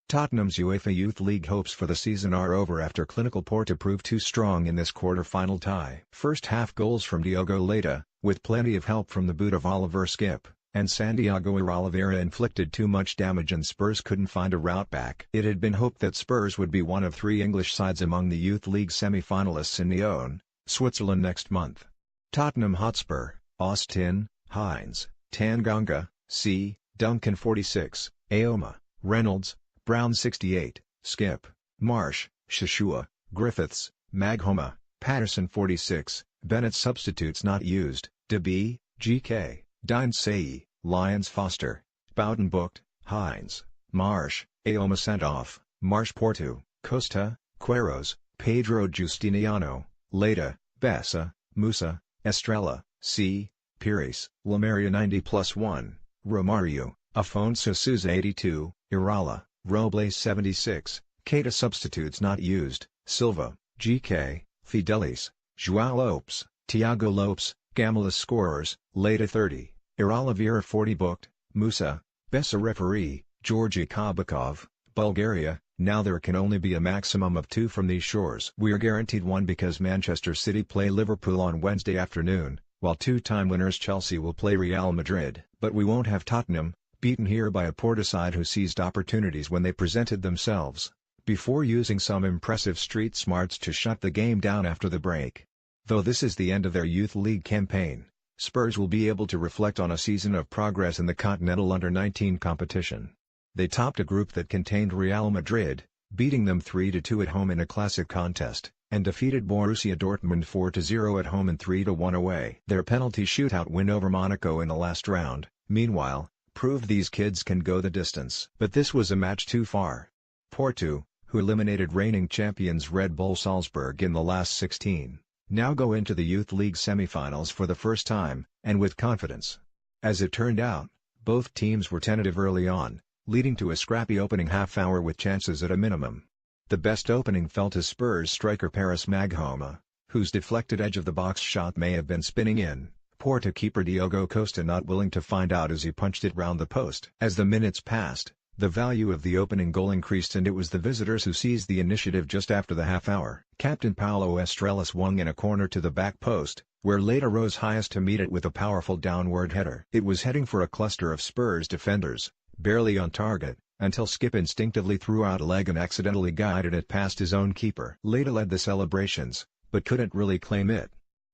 Tottenham's UEFA Youth League hopes for the season are over after clinical Porto proved too strong in this quarter-final tie. First-half goals from Diogo Leite, with plenty of help from the boot of Oliver Skip, and Santiago Irala Vera inflicted too much damage and Spurs couldn't find a route back. It had been hoped that Spurs would be one of 3 English sides among the Youth League semi-finalists in Lyon, Switzerland next month. Tottenham Hotspur, Austin, Hines, Tanganga, C, Duncan 46, Aoma, Reynolds, Brown 68, Skip, Marsh, Shashua, Griffiths, Maghoma, Patterson 46, Bennett substitutes not used, DeB, GK, Dines Sayi, Lyons Foster, Bowden booked, Hines, Marsh, Aoma sent off, Marsh Porto, Costa, Queiroz, Pedro Justiniano, Leite, Bessa, Musa, Estrella, C, Pires, Lamaria 90+1, Romario, Afonso Sousa 82, Irala, Robles 76, Keita substitutes not used, Silva, GK, Fidelis, João Lopes, Tiago Lopes, Gamelas scorers, Leite 30, Irala Vera 40 booked, Musa, Bessa referee, Georgi Kabakov, Bulgaria. Now there can only be a maximum of 2 from these shores. We're guaranteed 1 because Manchester City play Liverpool on Wednesday afternoon, while 2-time winners Chelsea will play Real Madrid. But we won't have Tottenham, beaten here by a Porto side who seized opportunities when they presented themselves, before using some impressive street smarts to shut the game down after the break. Though this is the end of their Youth League campaign, Spurs will be able to reflect on a season of progress in the Continental Under-19 competition. They topped a group that contained Real Madrid, beating them 3-2 at home in a classic contest, and defeated Borussia Dortmund 4-0 at home and 3-1 away. Their penalty shootout win over Monaco in the last round, meanwhile, proved these kids can go the distance. But this was a match too far. Porto, who eliminated reigning champions Red Bull Salzburg in the last 16, now go into the Youth League semi-finals for the first time, and with confidence. As it turned out, both teams were tentative early on, leading to a scrappy opening half-hour with chances at a minimum. The best opening fell to Spurs striker Paris Maghoma, whose deflected edge-of-the-box shot may have been spinning in, Porto keeper Diogo Costa not willing to find out as he punched it round the post. As the minutes passed, the value of the opening goal increased and it was the visitors who seized the initiative just after the half-hour. Captain Paulo Estrella swung in a corner to the back post, where Leite rose highest to meet it with a powerful downward header. It was heading for a cluster of Spurs defenders, barely on target, until Skip instinctively threw out a leg and accidentally guided it past his own keeper. Leite led the celebrations, but couldn't really claim it.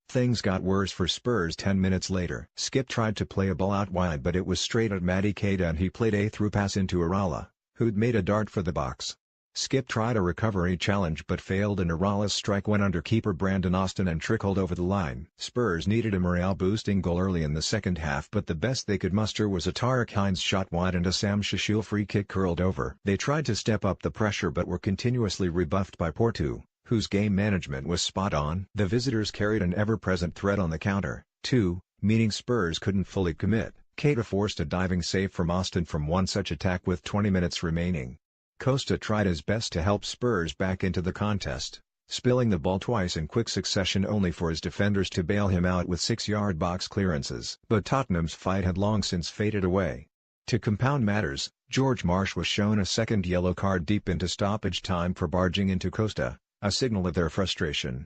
Things got worse for Spurs 10 minutes later. Skip tried to play a ball out wide but it was straight at Mady Keita and he played a through pass into Irala, who'd made a dart for the box. Skip tried a recovery challenge but failed and Irala's strike went under keeper Brandon Austin and trickled over the line. Spurs needed a morale-boosting goal early in the second half but the best they could muster was a Tariq Hines shot wide and a Sam Shashil free kick curled over. They tried to step up the pressure but were continuously rebuffed by Porto, whose game management was spot on. The visitors carried an ever-present threat on the counter, too, meaning Spurs couldn't fully commit. Keita forced a diving save from Austin from one such attack with 20 minutes remaining. Costa tried his best to help Spurs back into the contest, spilling the ball twice in quick succession only for his defenders to bail him out with 6-yard box clearances. But Tottenham's fight had long since faded away. To compound matters, George Marsh was shown a second yellow card deep into stoppage time for barging into Costa, a signal of their frustration.